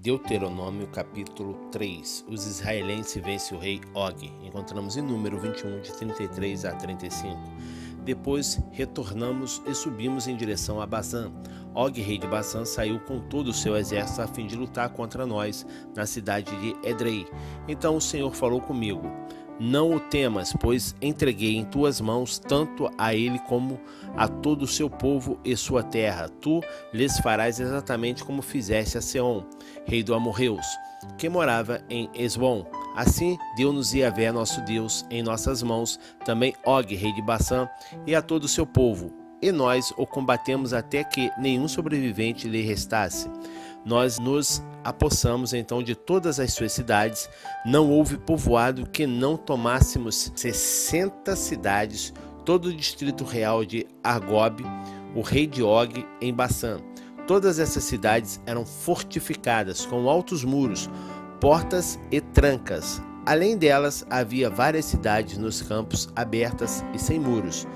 Deuteronômio capítulo 3. Os israelenses vencem o rei Og. Encontramos em Número 21, de 33 a 35. Depois retornamos e subimos em direção a Basã. Og, rei de Basã, saiu com todo o seu exército a fim de lutar contra nós na cidade de Edrei. Então o Senhor falou comigo: não o temas, pois entreguei em tuas mãos tanto a ele como a todo o seu povo e sua terra. Tu lhes farás exatamente como fizeste a Seom, rei do Amorreus, que morava em Esbom. Assim deu-nos Yahvé, nosso Deus, em nossas mãos, também Og, rei de Basã, e a todo o seu povo. E nós o combatemos até que nenhum sobrevivente lhe restasse. Nós nos apossamos então de todas as suas cidades. Não houve povoado que não tomássemos 60 cidades, todo o distrito real de Argob, o rei de Og, em Basã. Todas essas cidades eram fortificadas com altos muros, portas e trancas. Além delas, havia várias cidades nos campos abertas e sem muros.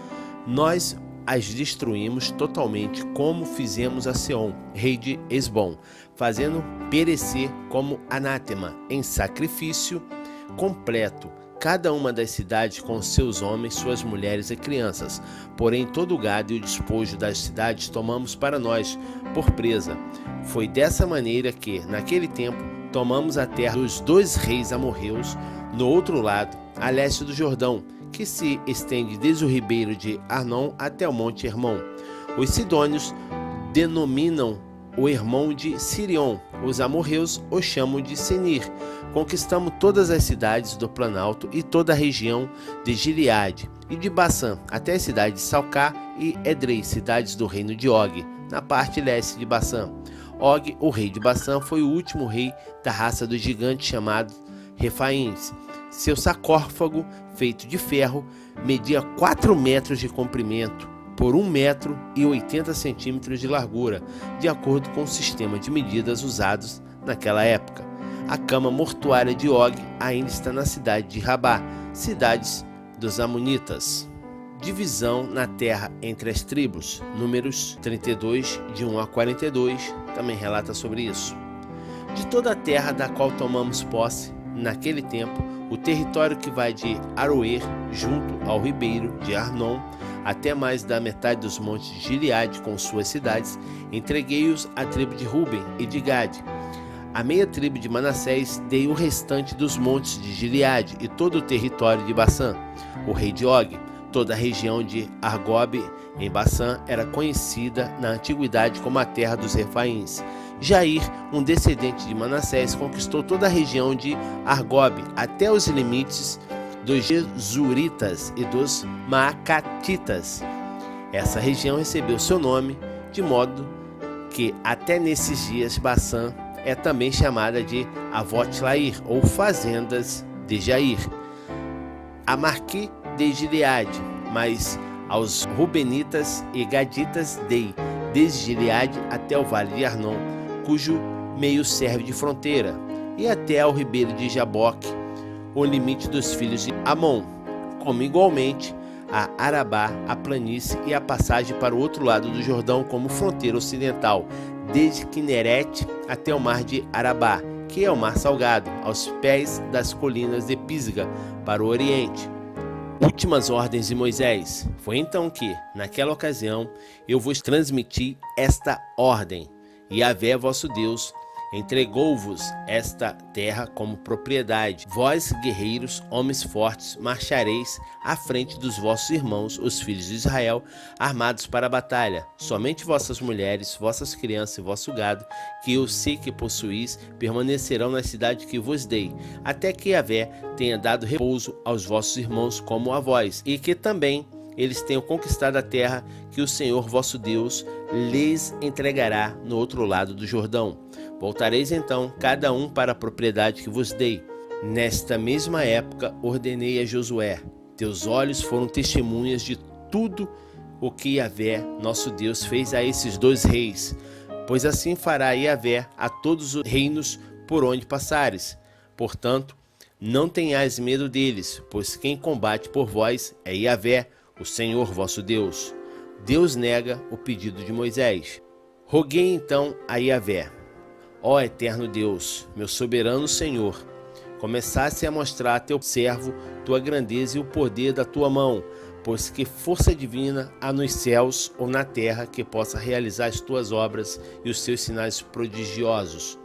Nós as destruímos totalmente, como fizemos a Seom, rei de Esbom, fazendo perecer como anátema, em sacrifício completo, cada uma das cidades com seus homens, suas mulheres e crianças. Porém, todo o gado e o despojo das cidades tomamos para nós por presa. Foi dessa maneira que, naquele tempo, tomamos a terra dos dois reis amorreus, no outro lado, a leste do Jordão, que se estende desde o ribeiro de Arnon até o monte Hermon. Os sidônios denominam o Hermon de Sirion, os amorreus o chamam de Senir. Conquistamos todas as cidades do Planalto e toda a região de Gileade e de Bassã, até a cidade de Salcá e Edrei, cidades do reino de Og, na parte leste de Bassã. Og, o rei de Bassã, foi o último rei da raça dos gigantes chamados Refaíns. Seu sarcófago, feito de ferro, media 4 metros de comprimento por 1 metro e 80 centímetros de largura, de acordo com o sistema de medidas usados naquela época. A cama mortuária de Og ainda está na cidade de Rabá, cidades dos Amonitas. Divisão na terra entre as tribos. Números 32, de 1 a 42, também relata sobre isso. De toda a terra da qual tomamos posse, naquele tempo, o território que vai de Aroer, junto ao ribeiro de Arnon, até mais da metade dos montes de Gileade com suas cidades, entreguei-os à tribo de Ruben e de Gade. A meia tribo de Manassés dei o restante dos montes de Gileade e todo o território de Bassã. O rei de Og, toda a região de Argob em Bassã era conhecida na antiguidade como a terra dos Refaíns. Jair, um descendente de Manassés, conquistou toda a região de Argob até os limites dos Jesuritas e dos Maacatitas. Essa região recebeu seu nome, de modo que até nesses dias Bassã é também chamada de Avot-Lair, ou fazendas de Jair. Amarqui de Gileade, mas aos Rubenitas e Gaditas dei, desde Gileade até o vale de Arnon, cujo meio serve de fronteira, e até ao ribeiro de Jaboque, o limite dos filhos de Amon, como igualmente a Arabá, a planície e a passagem para o outro lado do Jordão como fronteira ocidental, desde Quinerete até o mar de Arabá, que é o mar salgado, aos pés das colinas de Pisga, para o oriente. Últimas ordens de Moisés. Foi então que, naquela ocasião, eu vos transmiti esta ordem: Yahvé, vosso Deus, entregou-vos esta terra como propriedade. Vós, guerreiros, homens fortes, marchareis à frente dos vossos irmãos, os filhos de Israel, armados para a batalha. Somente vossas mulheres, vossas crianças e vosso gado, que eu sei que possuís, permanecerão na cidade que vos dei, até que Yahvé tenha dado repouso aos vossos irmãos como a vós, e que também eles tenham conquistado a terra que o Senhor vosso Deus lhes entregará no outro lado do Jordão. Voltareis então, cada um para a propriedade que vos dei. Nesta mesma época ordenei a Josué: teus olhos foram testemunhas de tudo o que Yahvé, nosso Deus, fez a esses dois reis, pois assim fará Yahvé a todos os reinos por onde passares. Portanto, não tenhais medo deles, pois quem combate por vós é Yahvé, o Senhor vosso Deus. Deus nega o pedido de Moisés. Roguei então a Yahvé: Ó eterno Deus, meu soberano Senhor, começasse a mostrar a teu servo tua grandeza e o poder da tua mão, pois que força divina há nos céus ou na terra que possa realizar as tuas obras e os seus sinais prodigiosos.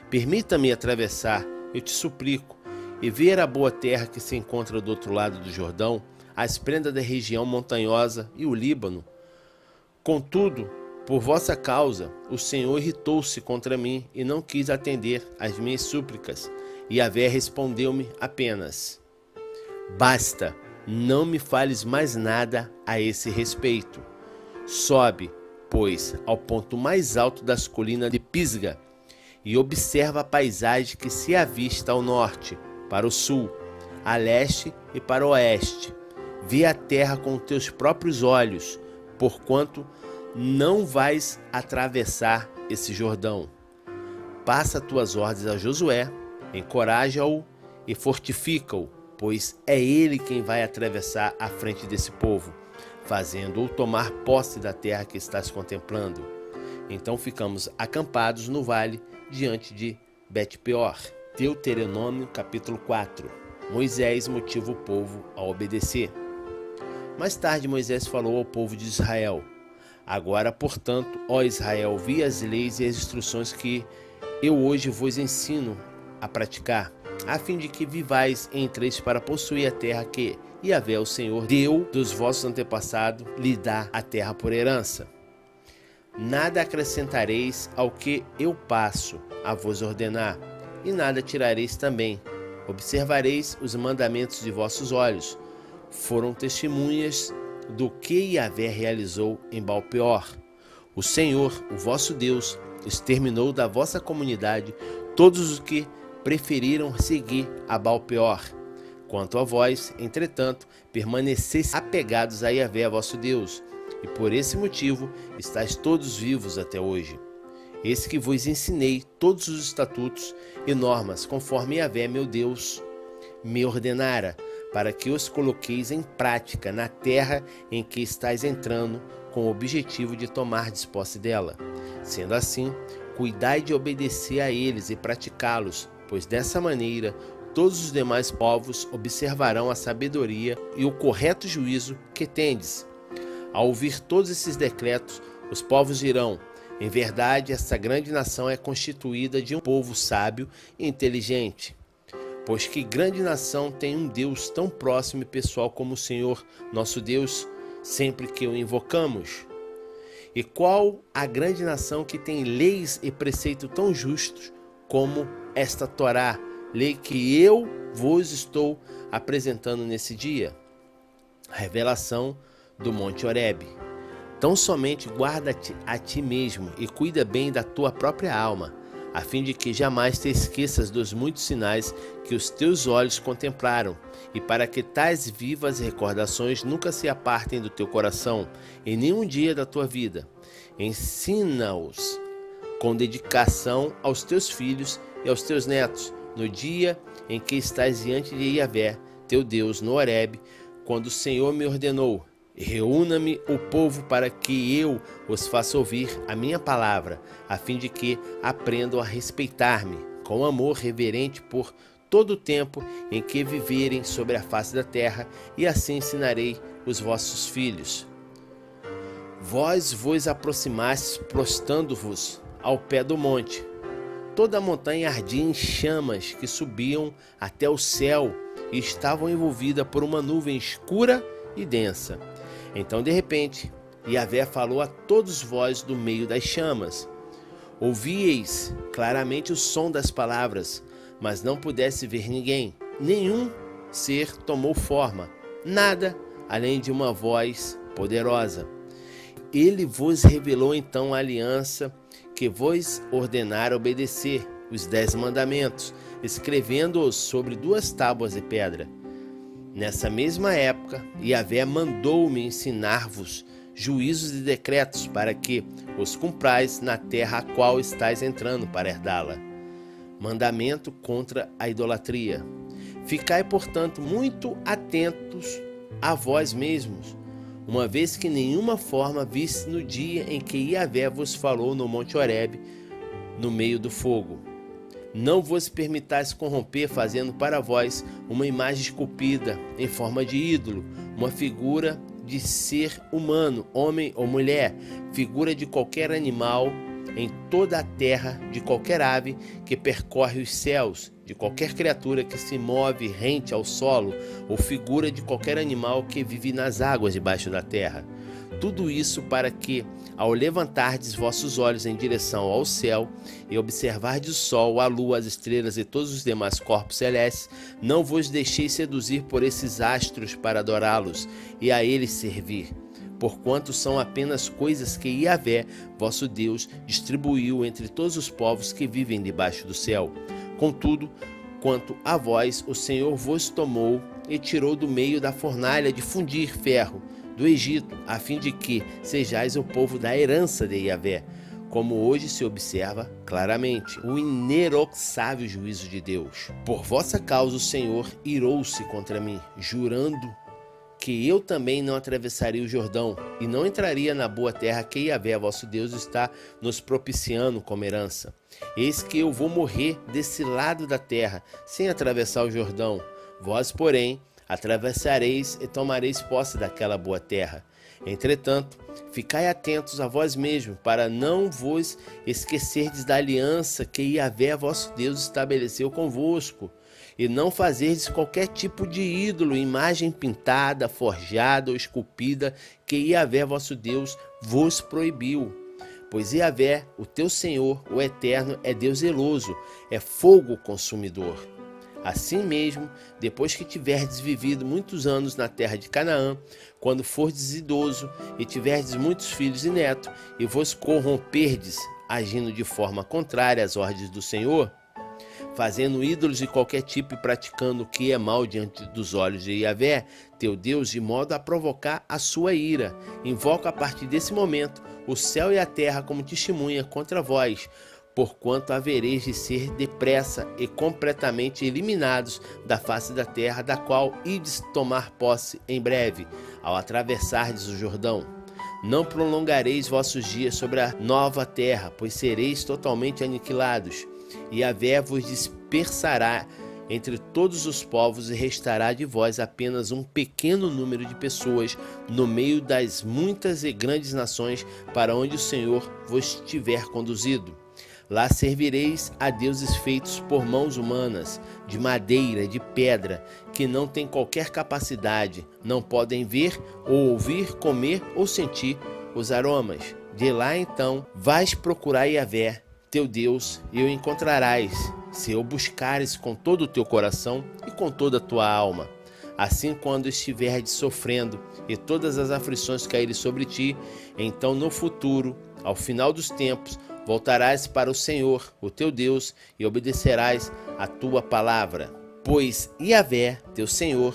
Permita-me atravessar, eu te suplico, e ver a boa terra que se encontra do outro lado do Jordão, a esplenda da região montanhosa e o Líbano. Contudo, por vossa causa, o Senhor irritou-se contra mim e não quis atender às minhas súplicas. E Yahvé respondeu-me apenas: basta, não me fales mais nada a esse respeito. Sobe, pois, ao ponto mais alto das colinas de Pisga e observa a paisagem que se avista ao norte, para o sul, a leste e para o oeste. Vê a terra com teus próprios olhos, porquanto não vais atravessar esse Jordão. Passa tuas ordens a Josué, encoraja-o e fortifica-o, pois é ele quem vai atravessar à frente desse povo, fazendo-o tomar posse da terra que estás contemplando. Então ficamos acampados no vale diante de Bet-peor. Deuteronômio capítulo 4. Moisés motiva o povo a obedecer. Mais tarde Moisés falou ao povo de Israel: agora, portanto, ó Israel, ouvi as leis e as instruções que eu hoje vos ensino a praticar, a fim de que vivais e entreis para possuir a terra que Yahvé, o Senhor, deu dos vossos antepassados, lhe dá a terra por herança. Nada acrescentareis ao que eu passo a vos ordenar, e nada tirareis também. Observareis os mandamentos de vossos olhos. Foram testemunhas do que Yahvé realizou em Baal-peor. O Senhor, o vosso Deus, exterminou da vossa comunidade todos os que preferiram seguir a Baal-peor. Quanto a vós, entretanto, permaneceis apegados a Yahvé, vosso Deus, e por esse motivo estáis todos vivos até hoje. Eis que vos ensinei todos os estatutos e normas, conforme Yahvé, meu Deus, me ordenara, para que os coloqueis em prática na terra em que estáis entrando, com o objetivo de tomardes posse dela. Sendo assim, cuidai de obedecer a eles e praticá-los, pois dessa maneira todos os demais povos observarão a sabedoria e o correto juízo que tendes. Ao ouvir todos esses decretos, os povos dirão: em verdade, esta grande nação é constituída de um povo sábio e inteligente. Pois que grande nação tem um Deus tão próximo e pessoal como o Senhor, nosso Deus, sempre que o invocamos? E qual a grande nação que tem leis e preceitos tão justos como esta Torá, lei que eu vos estou apresentando nesse dia? A revelação do Monte Horebe. Tão somente guarda-te a ti mesmo e cuida bem da tua própria alma, a fim de que jamais te esqueças dos muitos sinais que os teus olhos contemplaram, e para que tais vivas recordações nunca se apartem do teu coração, em nenhum dia da tua vida. Ensina-os com dedicação aos teus filhos e aos teus netos, no dia em que estás diante de Yahvé, teu Deus, no Horebe, quando o Senhor me ordenou: reúna-me o povo para que eu os faça ouvir a minha palavra, a fim de que aprendam a respeitar-me com amor reverente por todo o tempo em que viverem sobre a face da terra, e assim ensinarei os vossos filhos. Vós vos aproximastes prostrando-vos ao pé do monte. Toda a montanha ardia em chamas que subiam até o céu e estavam envolvidas por uma nuvem escura e densa. Então, de repente, Yahvé falou a todos vós do meio das chamas. Ouvíeis claramente o som das palavras, mas não pudesse ver ninguém. Nenhum ser tomou forma, nada além de uma voz poderosa. Ele vos revelou então a aliança que vos ordenara obedecer, os 10 mandamentos, escrevendo-os sobre 2 tábuas de pedra. Nessa mesma época, Yahvé mandou-me ensinar-vos juízos e decretos para que os cumprais na terra a qual estáis entrando para herdá-la. Mandamento contra a idolatria. Ficai, portanto, muito atentos a vós mesmos, uma vez que nenhuma forma viste no dia em que Yahvé vos falou no Monte Horebe, no meio do fogo. Não vos permitais corromper fazendo para vós uma imagem esculpida em forma de ídolo, uma figura de ser humano, homem ou mulher, figura de qualquer animal em toda a terra, de qualquer ave que percorre os céus, de qualquer criatura que se move rente ao solo, ou figura de qualquer animal que vive nas águas debaixo da terra. Tudo isso para que, ao levantardes vossos olhos em direção ao céu e observardes o sol, a lua, as estrelas e todos os demais corpos celestes, não vos deixeis seduzir por esses astros para adorá-los e a eles servir, porquanto são apenas coisas que Yahvé, vosso Deus, distribuiu entre todos os povos que vivem debaixo do céu. Contudo, quanto a vós, o Senhor vos tomou e tirou do meio da fornalha de fundir ferro do Egito, a fim de que sejais o povo da herança de Yahvé, como hoje se observa claramente o ineroxável juízo de Deus. Por vossa causa o Senhor irou-se contra mim, jurando que eu também não atravessaria o Jordão e não entraria na boa terra que Yahvé, vosso Deus, está nos propiciando como herança. Eis que eu vou morrer desse lado da terra, sem atravessar o Jordão. Vós, porém, atravessareis e tomareis posse daquela boa terra. Entretanto, ficai atentos a vós mesmos, para não vos esquecerdes da aliança que Yahvé, vosso Deus, estabeleceu convosco, e não fazerdes qualquer tipo de ídolo, imagem pintada, forjada ou esculpida, que Yahvé, vosso Deus, vos proibiu. Pois Yahvé, o teu Senhor, o Eterno, é Deus zeloso, é fogo consumidor. Assim mesmo, depois que tiverdes vivido muitos anos na terra de Canaã, quando fordes idoso e tiverdes muitos filhos e netos, e vos corromperdes, agindo de forma contrária às ordens do Senhor, fazendo ídolos de qualquer tipo e praticando o que é mal diante dos olhos de Yahvé, teu Deus, de modo a provocar a sua ira, invoca a partir desse momento o céu e a terra como testemunha contra vós, porquanto havereis de ser depressa e completamente eliminados da face da terra, da qual ides tomar posse em breve, ao atravessardes o Jordão. Não prolongareis vossos dias sobre a nova terra, pois sereis totalmente aniquilados. E Yahvé vos dispersará entre todos os povos e restará de vós apenas um pequeno número de pessoas no meio das muitas e grandes nações para onde o Senhor vos tiver conduzido. Lá servireis a deuses feitos por mãos humanas, de madeira, de pedra, que não têm qualquer capacidade, não podem ver ou ouvir, comer ou sentir os aromas. De lá então vais procurar Yahvé, teu Deus, e o encontrarás, se o buscares com todo o teu coração e com toda a tua alma. Assim, quando estiveres sofrendo e todas as aflições caírem sobre ti, então no futuro, ao final dos tempos, voltarás para o Senhor, o teu Deus, e obedecerás a tua palavra. Pois Yahvé, teu Senhor,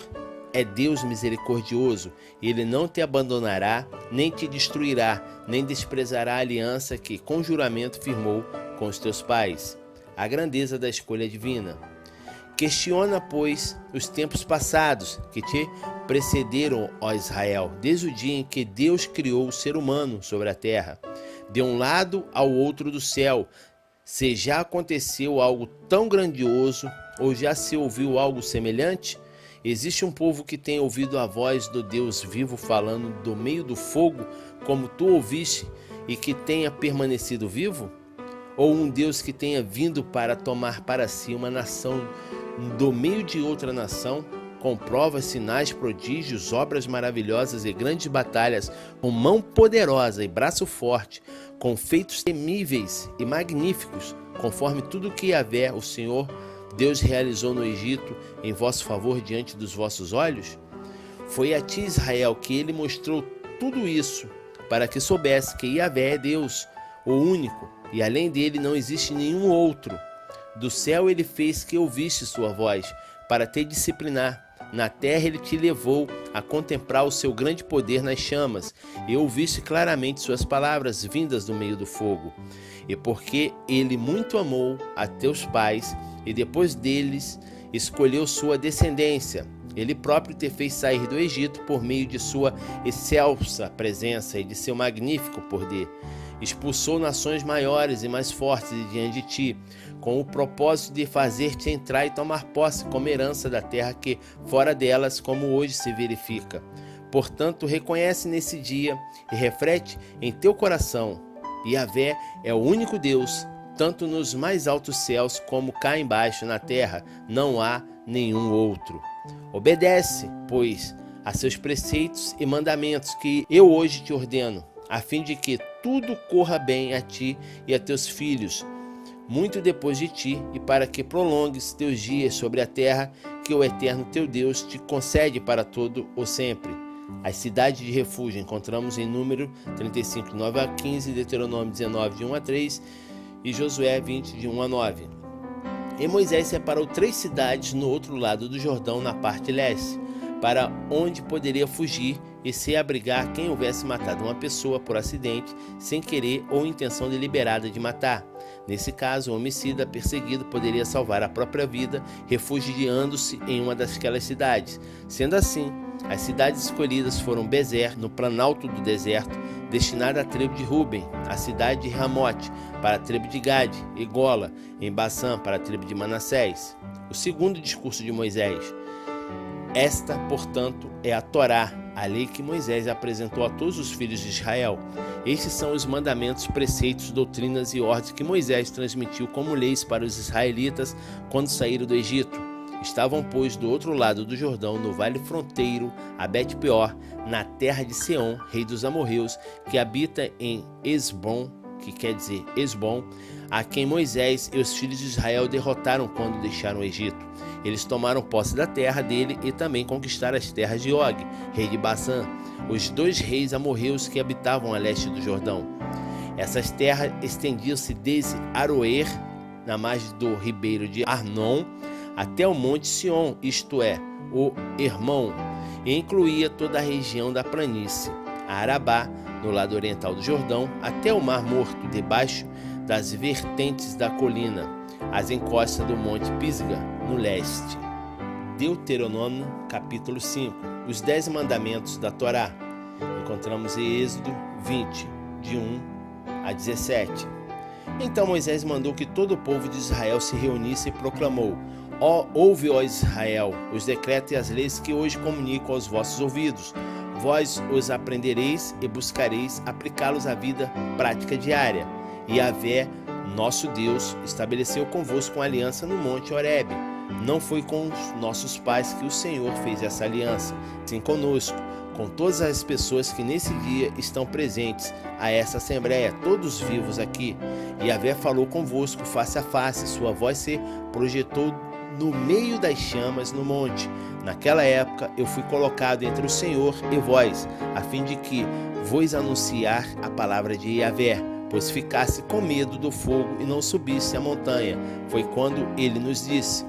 é Deus misericordioso, ele não te abandonará, nem te destruirá, nem desprezará a aliança que com juramento firmou com os teus pais. A grandeza da escolha divina. Questiona, pois, os tempos passados que te precederam, ó Israel, desde o dia em que Deus criou o ser humano sobre a terra, de um lado ao outro do céu, se já aconteceu algo tão grandioso, ou já se ouviu algo semelhante? Existe um povo que tem ouvido a voz do Deus vivo falando do meio do fogo, como tu ouviste, e que tenha permanecido vivo? Ou um Deus que tenha vindo para tomar para si uma nação do meio de outra nação, com provas, sinais, prodígios, obras maravilhosas e grandes batalhas, com mão poderosa e braço forte, com feitos temíveis e magníficos, conforme tudo que Yahvé, o Senhor, Deus realizou no Egito em vosso favor diante dos vossos olhos? Foi a ti, Israel, que ele mostrou tudo isso, para que soubesse que Yahvé é Deus, o único, e além dele não existe nenhum outro. Do céu ele fez que ouvisse sua voz, para te disciplinar. Na terra ele te levou a contemplar o seu grande poder nas chamas, e ouviste claramente suas palavras vindas do meio do fogo. E porque ele muito amou a teus pais, e depois deles escolheu sua descendência, ele próprio te fez sair do Egito por meio de sua excelsa presença e de seu magnífico poder. expulsou nações maiores e mais fortes de diante de ti, com o propósito de fazer-te entrar e tomar posse como herança da terra que, fora delas, como hoje se verifica. Portanto, reconhece nesse dia e reflete em teu coração: Yahvé é o único Deus, tanto nos mais altos céus como cá embaixo na terra, não há nenhum outro. Obedece, pois, a seus preceitos e mandamentos que eu hoje te ordeno, a fim de que tudo corra bem a ti e a teus filhos, muito depois de ti, e para que prolongues teus dias sobre a terra que o eterno teu Deus te concede para todo o sempre. As cidades de refúgio encontramos em Número 35, 9 a 15, Deuteronômio 19, de 1 a 3 e Josué 20, de 1 a 9. E Moisés separou 3 cidades no outro lado do Jordão, na parte leste, para onde poderia fugir e se abrigar quem houvesse matado uma pessoa por acidente, sem querer ou intenção deliberada de matar. Nesse caso, o homicida perseguido poderia salvar a própria vida, refugiando-se em uma daquelas cidades. Sendo assim, as cidades escolhidas foram Bezer, no planalto do deserto, destinada à tribo de Ruben, a cidade de Ramote, para a tribo de Gade, e Gola, em Bassã, para a tribo de Manassés. O segundo discurso de Moisés. Esta, portanto, é a Torá, a lei que Moisés apresentou a todos os filhos de Israel. Estes são os mandamentos, preceitos, doutrinas e ordens que Moisés transmitiu como leis para os israelitas quando saíram do Egito. Estavam, pois, do outro lado do Jordão, no vale fronteiro, a Bet-peor, na terra de Seom, rei dos amorreus, que habita em Esbom, que quer dizer Esbom, a quem Moisés e os filhos de Israel derrotaram quando deixaram o Egito. Eles tomaram posse da terra dele e também conquistaram as terras de Og, rei de Bassã, os 2 reis amorreus que habitavam a leste do Jordão. Essas terras estendiam-se desde Aroer, na margem do ribeiro de Arnon, até o monte Sion, isto é, o Hermon, e incluía toda a região da planície, a Arabá, no lado oriental do Jordão, até o Mar Morto, debaixo das vertentes da colina, as encostas do monte Pisga, no leste. Deuteronômio, capítulo 5. Os 10 mandamentos da Torá. Encontramos em Êxodo 20, de 1 a 17. Então Moisés mandou que todo o povo de Israel se reunisse e proclamou: ouve, ó Israel, os decretos e as leis que hoje comunico aos vossos ouvidos. Vós os aprendereis e buscareis aplicá-los à vida prática diária. E Yahvé, nosso Deus, estabeleceu convosco uma aliança no monte Horebe. Não foi com os nossos pais que o Senhor fez essa aliança, sim conosco, com todas as pessoas que nesse dia estão presentes a essa assembleia, todos vivos aqui. E Yahvé falou convosco face a face, sua voz se projetou no meio das chamas no monte. Naquela época eu fui colocado entre o Senhor e vós, a fim de que vos anunciar a palavra de Yahvé, pois ficasse com medo do fogo e não subisse a montanha. Foi quando ele nos disse: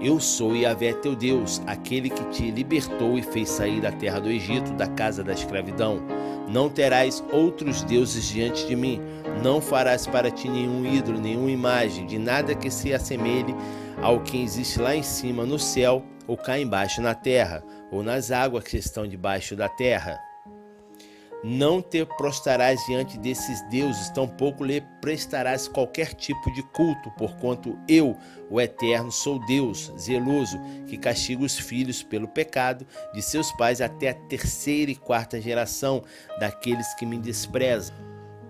Eu sou Yahvé teu Deus, aquele que te libertou e fez sair da terra do Egito, da casa da escravidão. Não terás outros deuses diante de mim, não farás para ti nenhum ídolo, nenhuma imagem, de nada que se assemelhe ao que existe lá em cima no céu, ou cá embaixo na terra, ou nas águas que estão debaixo da terra. Não te prostrarás diante desses deuses, tampouco lhe prestarás qualquer tipo de culto, porquanto eu, o Eterno, sou Deus zeloso, que castiga os filhos pelo pecado de seus pais até a 3ª e 4ª geração daqueles que me desprezam.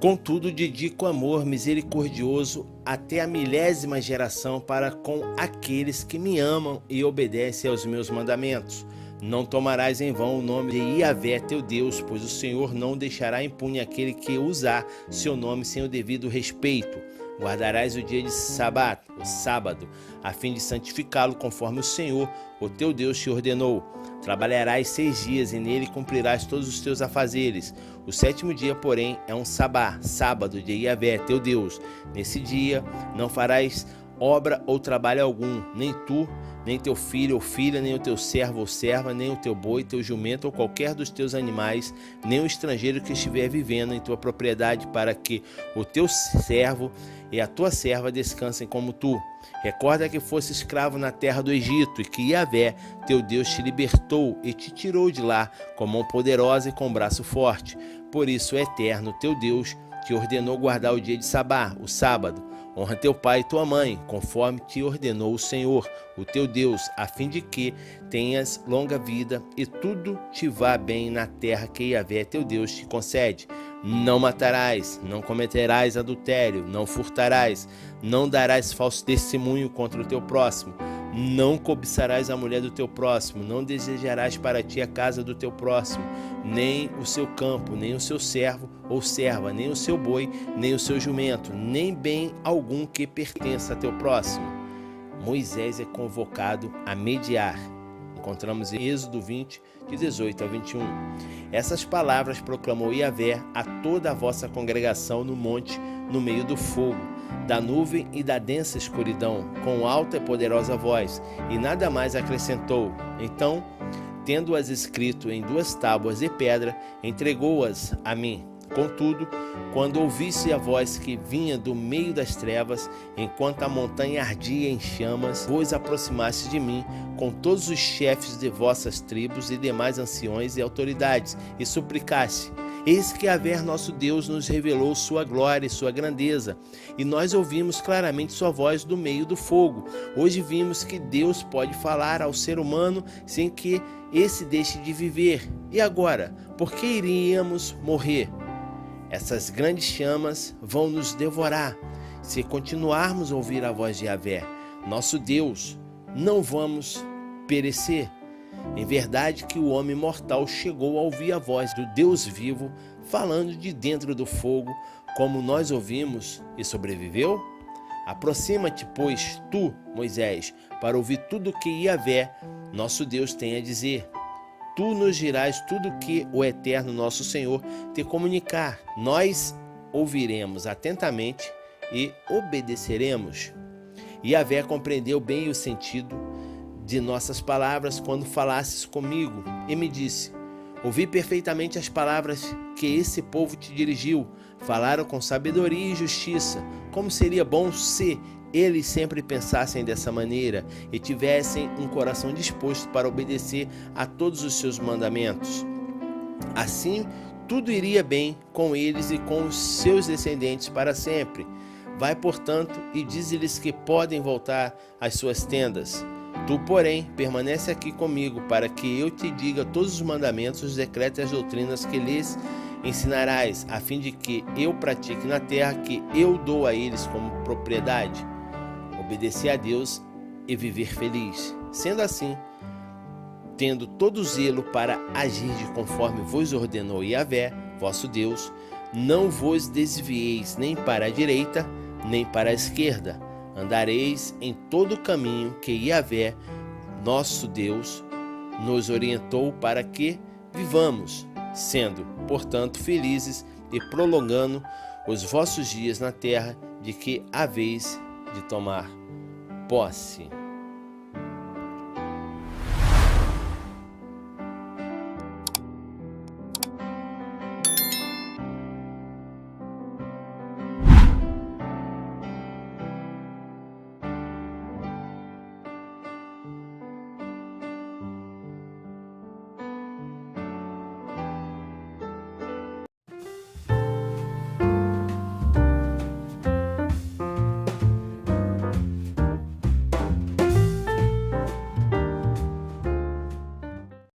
Contudo, dedico amor misericordioso até a 1000ª geração para com aqueles que me amam e obedecem aos meus mandamentos. Não tomarás em vão o nome de Yahvé teu Deus, pois o Senhor não deixará impune aquele que usar seu nome sem o devido respeito. Guardarás o dia de Sabat, o sábado, a fim de santificá-lo conforme o Senhor, o teu Deus, te ordenou. Trabalharás 6 dias e nele cumprirás todos os teus afazeres. O 7º dia, porém, é um sabá, sábado de Yahvé teu Deus. Nesse dia não farás obra ou trabalho algum, nem tu, nem teu filho ou filha, nem o teu servo ou serva, nem o teu boi, teu jumento ou qualquer dos teus animais, nem o estrangeiro que estiver vivendo em tua propriedade, para que o teu servo e a tua serva descansem como tu. Recorda que fosse escravo na terra do Egito e que Yahvé, teu Deus, te libertou e te tirou de lá com mão poderosa e com braço forte. Por isso o Eterno, teu Deus, te ordenou guardar o dia de Sabá, o sábado. Honra teu pai e tua mãe, conforme te ordenou o Senhor, o teu Deus, a fim de que tenhas longa vida e tudo te vá bem na terra que Yahvé, teu Deus, te concede. Não matarás, não cometerás adultério, não furtarás, não darás falso testemunho contra o teu próximo, não cobiçarás a mulher do teu próximo, não desejarás para ti a casa do teu próximo, nem o seu campo, nem o seu servo ou serva, nem o seu boi, nem o seu jumento, nem bem algum que pertença a teu próximo. Moisés é convocado a mediar. Encontramos em Êxodo 20, de 18 a 21. Essas palavras proclamou Yahvé a toda a vossa congregação no monte, no meio do fogo, da nuvem e da densa escuridão, com alta e poderosa voz, e nada mais acrescentou. Então, tendo-as escrito em 2 tábuas de pedra, entregou-as a mim. Contudo, quando ouvisse a voz que vinha do meio das trevas, enquanto a montanha ardia em chamas, vos aproximasse de mim, com todos os chefes de vossas tribos e demais anciões e autoridades, e suplicasse: eis que Yahvé nosso Deus nos revelou sua glória e sua grandeza, e nós ouvimos claramente sua voz do meio do fogo. Hoje vimos que Deus pode falar ao ser humano sem que esse deixe de viver. E agora, por que iríamos morrer? Essas grandes chamas vão nos devorar. Se continuarmos a ouvir a voz de Yahvé, nosso Deus, não vamos perecer. Em verdade que o homem mortal chegou a ouvir a voz do Deus vivo, falando de dentro do fogo, como nós ouvimos, e sobreviveu? Aproxima-te, pois, tu, Moisés, para ouvir tudo o que Yahvé, nosso Deus, tem a dizer. Tu nos dirás tudo o que o eterno nosso Senhor te comunicar. Nós ouviremos atentamente e obedeceremos. Yahvé compreendeu bem o sentido de nossas palavras quando falasses comigo e me disse: ouvi perfeitamente as palavras que esse povo te dirigiu. Falaram com sabedoria e justiça. Como seria bom se eles sempre pensassem dessa maneira e tivessem um coração disposto para obedecer a todos os seus mandamentos. Assim, tudo iria bem com eles e com os seus descendentes para sempre. Vai, portanto, e dize-lhes que podem voltar às suas tendas. Tu, porém, permanece aqui comigo, para que eu te diga todos os mandamentos, os decretos e as doutrinas que lhes ensinarás, a fim de que eu pratique na terra que eu dou a eles como propriedade. Obedecer a Deus e viver feliz. Sendo assim, tendo todo zelo para agir de conforme vos ordenou Yahvé, vosso Deus, não vos desvieis nem para a direita, nem para a esquerda. Andareis em todo o caminho que Yahvé, nosso Deus, nos orientou para que vivamos, sendo, portanto, felizes e prolongando os vossos dias na terra de que haveis de tomar posse.